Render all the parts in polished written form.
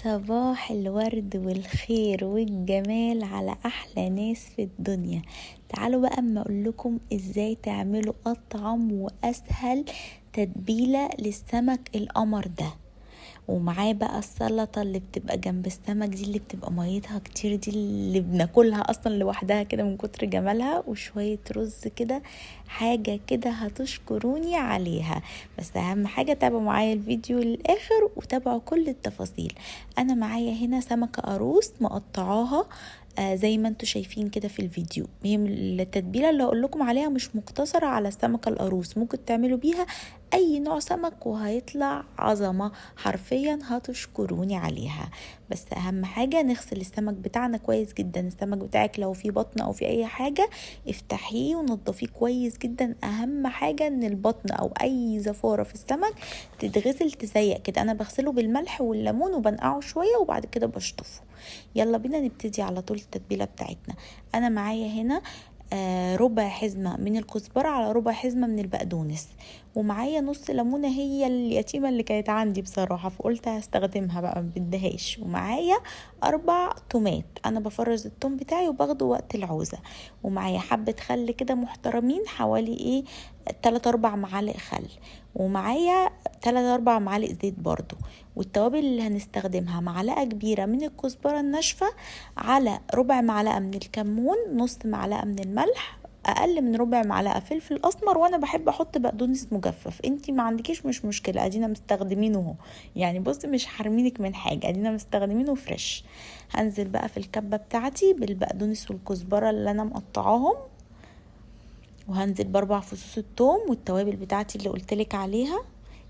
صباح الورد والخير والجمال على احلى ناس في الدنيا. تعالوا بقى اما اقول لكم ازاي تعملوا اطعم واسهل تتبيله للسمك القمر ده. ومعاه بقى السلطة اللي بتبقى جنب السمك دي، اللي بتبقى ميتها كتير، دي اللي بناكلها اصلا لوحدها كده من كتر جمالها، وشوية رز كده، حاجة كده هتشكروني عليها. بس اهم حاجة تابعوا معايا الفيديو للاخر وتابعوا كل التفاصيل. انا معايا هنا سمكة قاروص مقطعاها زي ما انتوا شايفين كده في الفيديو. هي التتبيله اللي هقول لكم عليها مش مقتصره على السمكه القاروص، ممكن تعملوا بيها اي نوع سمك وهيطلع عظمه، حرفيا هتشكروني عليها. بس اهم حاجه نغسل السمك بتاعنا كويس جدا. السمك بتاعك لو فيه بطن او في اي حاجه افتحيه ونضفيه كويس جدا. اهم حاجه ان البطن او اي زفاره في السمك تتغسل تسيق كده. انا بغسله بالملح والليمون وبنقعه شويه وبعد كده بشطفه. يلا بينا نبتدي على طول التتبيله بتاعتنا. انا معايا هنا ربع حزمة من الكزبرة على ربع حزمة من البقدونس، ومعايا نص ليمونة هي اليتيمة اللي كانت عندي بصراحة، فقلت هستخدمها بقى مبدهاش. ومعايا 4 تومات، انا بفرز التوم بتاعي وباخده وقت العوزة. ومعايا حبة خل كده محترمين، حوالي 3-4 معالق خل. ومعايا 3-4 معالق زيت برضو. والتوابل اللي هنستخدمها: معلقة كبيرة من الكزبرة الناشفة، على ربع معلقة من الكمون، نص معلقة من الملح، اقل من ربع معلقه فلفل اسمر. وانا بحب احط بقدونس مجفف، انتي ما عندكيش مش مشكله، ادينا مستخدمينه اهو. يعني بصي مش حارمينك من حاجه، ادينا مستخدمينه فريش. هنزل بقى في الكبه بتاعتي بالبقدونس والكزبره اللي انا مقطعاهم، وهنزل ب4 فصوص الثوم والتوابل بتاعتي اللي قلتلك عليها.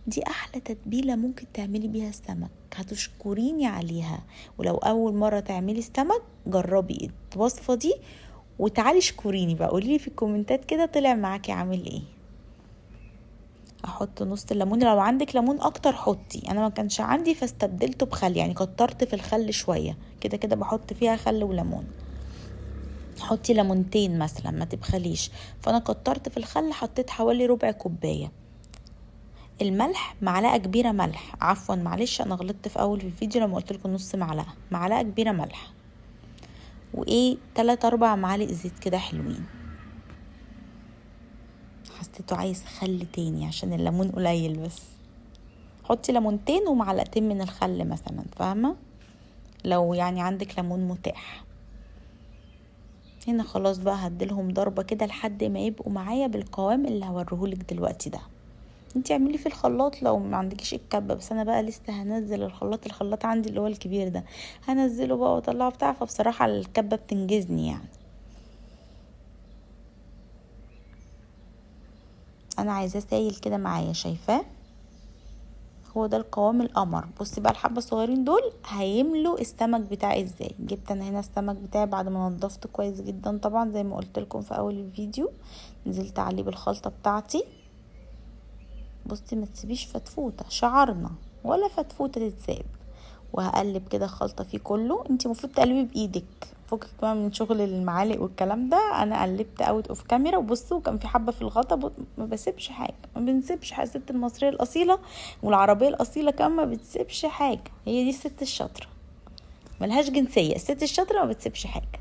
دي احلى تتبيله ممكن تعملي بيها السمك، هتشكريني عليها. ولو اول مره تعملي السمك جربي الوصفه دي وتعالي شكوريني بقى، قوليلي في الكومنتات كده طلع معاكي عامل ايه. احط نص الليمون، لو عندك ليمون اكتر حطي، انا ما كانش عندي فاستبدلته بخل، يعني كترت في الخل شويه، كده كده بحط فيها خل وليمون. حطي ليمونتين مثلا ما تبخليش، فانا كترت في الخل، حطيت حوالي ربع كوبايه. الملح معلقه كبيره ملح، عفوا معلش انا غلطت في اول في الفيديو لما قلت لكم نص معلقه، معلقه كبيره ملح. 3-4 معالق زيت كده حلوين. حسيته عايز خل تاني عشان الليمون قليل، بس حطي ليمونتين ومعلقتين من الخل مثلا، فاهمه؟ لو يعني عندك ليمون متاح. هنا خلاص بقى هديلهم ضربه كده لحد ما يبقوا معايا بالقوام اللي هوريهولك دلوقتي ده. انتي اعملي في الخلاط لو ما عندكيش الكبه، بس انا بقى لسه هنزل الخلاط عندي اللي هو الكبير ده، هنزله بقى واطلعه بتاع، فبصراحه الكبه بتنجزني يعني. انا عايزاه سايل كده معايا، شايفاه؟ هو ده القوام القمر. بصي بقى الحبه الصغيرين دول هيملوا السمك بتاعي ازاي. جبت انا هنا السمك بتاعي بعد ما نضفته كويس جدا طبعا زي ما قلت لكم في اول الفيديو، نزلت عليه بالخلطه بتاعتي. بصي ما تسيبيش فتفوته، شعرنا ولا فتفوته تتساب. وهقلب كده الخلطه فيه كله. انتي المفروض تقلبي بايدك، فكك بقى من شغل المعالق والكلام ده. انا قلبت اوت اوف كاميرا، وبصوا كان في حبه في الغطا، ما بسيبش حاجه، ما بنسيبش حاجه. الست المصريه الاصيله والعربيه الاصيله كمان ما بتسيبش حاجه، هي دي الست الشاطره، ملهاش جنسيه، الست الشاطره ما بتسيبش حاجه.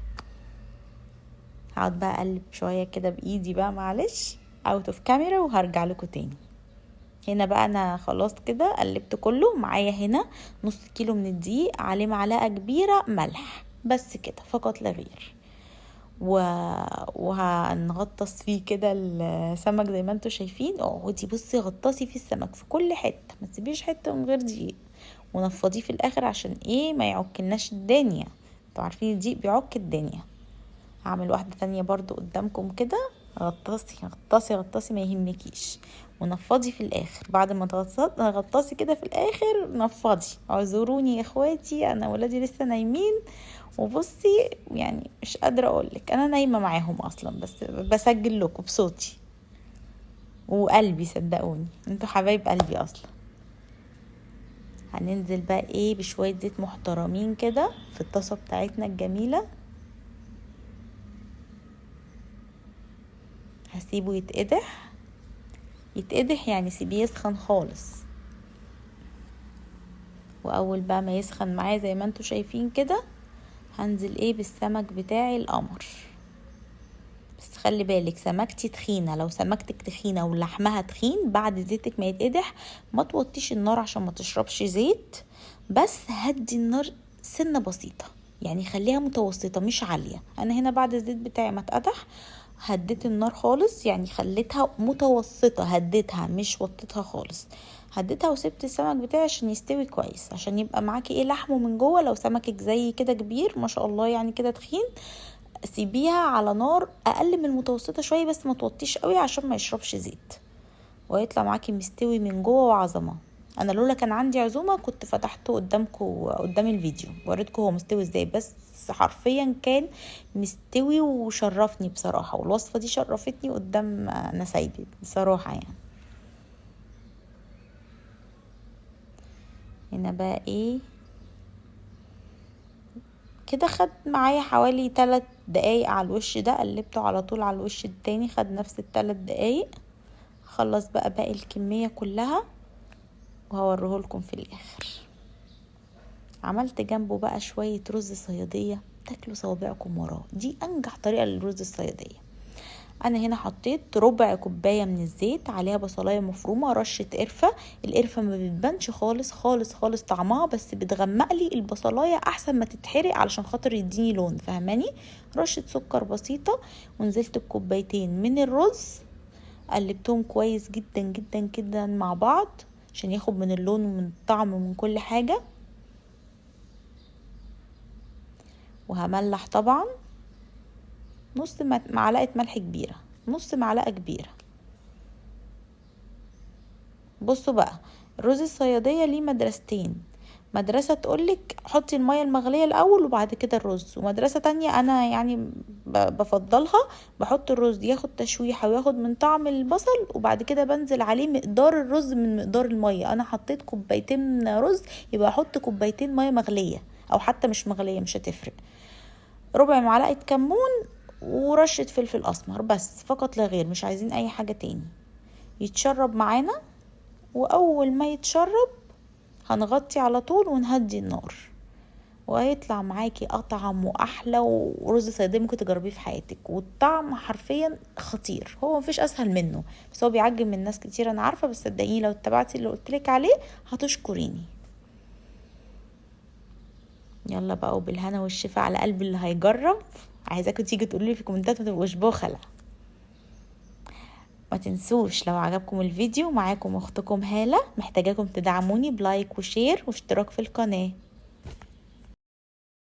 هقعد بقى اقلب شويه كده بايدي بقى، معلش اوت اوف كاميرا، وهرجع لكم تاني. هنا بقى انا خلاص كده قلبت كله. معايا هنا نص كيلو من الدقيق، عليه معلقه كبيره ملح، بس كده فقط لا غير. وهنغطس فيه كده السمك زي ما انتوا شايفين. اقعدي بصي غطسي في السمك في كل حته، ما تسيبيش حته من غير دقيق. ونفضيه في الاخر عشان ما يعكلناش الدنيا، انتوا عارفين الدقيق بيعك الدنيا. هعمل واحده تانية برضو قدامكم كده. غطسي غطسي غطسي ما يهمكيش، ونفضي في الاخر. بعد ما غطسي كده في الاخر نفضي. اعذروني يا اخواتي، انا ولادي لسه نايمين، وبصي يعني مش قادره اقولك انا نايمه معاهم اصلا، بس بسجل لكم بصوتي وقلبي، صدقوني انتوا حبايب قلبي اصلا. هننزل بقى بشويه زيت محترمين كده في الطاسه بتاعتنا الجميله. هسيبه يتقدح يعني سيبيه يسخن خالص. واول بقى ما يسخن معايا زي ما انتوا شايفين كده هنزل ايه بالسمك بتاعي القمر. بس خلي بالك سمكتي تخينه، لو سمكتك تخينه ولحمها تخين بعد زيتك ما يتقدح ما توطيش النار عشان ما تشربش زيت، بس هدي النار سنه بسيطه، يعني خليها متوسطه مش عاليه. انا هنا بعد الزيت بتاعي ما اتقدح هديت النار خالص، يعني خليتها متوسطه، هديتها مش وطيتها خالص، هديتها وسبت السمك بتاعي عشان يستوي كويس، عشان يبقى معاكي ايه لحمه من جوه. لو سمكك زي كده كبير ما شاء الله يعني كده تخين، سيبيها على نار اقل من المتوسطه شويه بس ما توطيش قوي عشان ما يشربش زيت، ويطلع معاكي مستوي من جوه وعظمه. انا لولا كان عندي عزومه كنت فتحته قدامكم قدام الفيديو وريتكم هو مستوي ازاي، بس حرفيا كان مستوي وشرفني بصراحه، والوصفه دي شرفتني قدام نسايبي بصراحه يعني. هنا بقى ايه كده خد معايا حوالي 3 دقايق على الوش ده، قلبته على طول على الوش التاني خد نفس ال3 دقايق. خلص بقى باقي الكمية كلها وهوريه لكم في الاخر. عملت جنبه بقى شوية رز صيادية تاكلوا صوابعكم وراه، دي انجح طريقة للرز الصيادية. انا هنا حطيت ربع كوبايه من الزيت، عليها بصلايه مفرومه، رشه قرفه. القرفه ما بتبانش خالص خالص خالص طعمها، بس بتغمق لي البصلايه احسن ما تتحرق علشان خاطر يديني لون، فاهماني؟ رشه سكر بسيطه، ونزلت بكوبايتين من الرز، قلبتهم كويس جدا جدا جدا مع بعض عشان ياخد من اللون ومن الطعم ومن كل حاجه. وهملح طبعا نص معلقه ملح كبيره، نص معلقه كبيره. بصوا بقى الرز الصيادية ليه مدرستين، مدرسة تقولك حطي المية المغلية الاول وبعد كده الرز، ومدرسة تانية انا يعني بفضلها بحط الرز ياخد تشويحة وياخد من طعم البصل وبعد كده بنزل عليه مقدار الرز من مقدار المية. انا حطيت كوبايتين رز يبقى احط كوبايتين مية مغلية، او حتى مش مغلية مش هتفرق. ربع معلقة كمون ورشة فلفل اسمر بس فقط لا غير، مش عايزين اي حاجة تاني. يتشرب معانا، واول ما يتشرب هنغطي على طول ونهدي النار، وهيطلع معاكي اطعم واحلى ورز صياديه ممكن تجربيه في حياتك، والطعم حرفيا خطير، هو مفيش اسهل منه، بس هو بيعجب من ناس كتير انا عارفه، بس صدقيني لو اتبعتي اللي قلتلك عليه هتشكريني. يلا بقى وبالهنا والشفا على قلب اللي هيجرب. عايزاكم تيجي تقولوا لي في الكومنتات ما تبقوش بخلة. ما تنسوش لو عجبكم الفيديو، معاكم اختكم هالة، محتاجاكم تدعموني بلايك وشير واشتراك في القناة.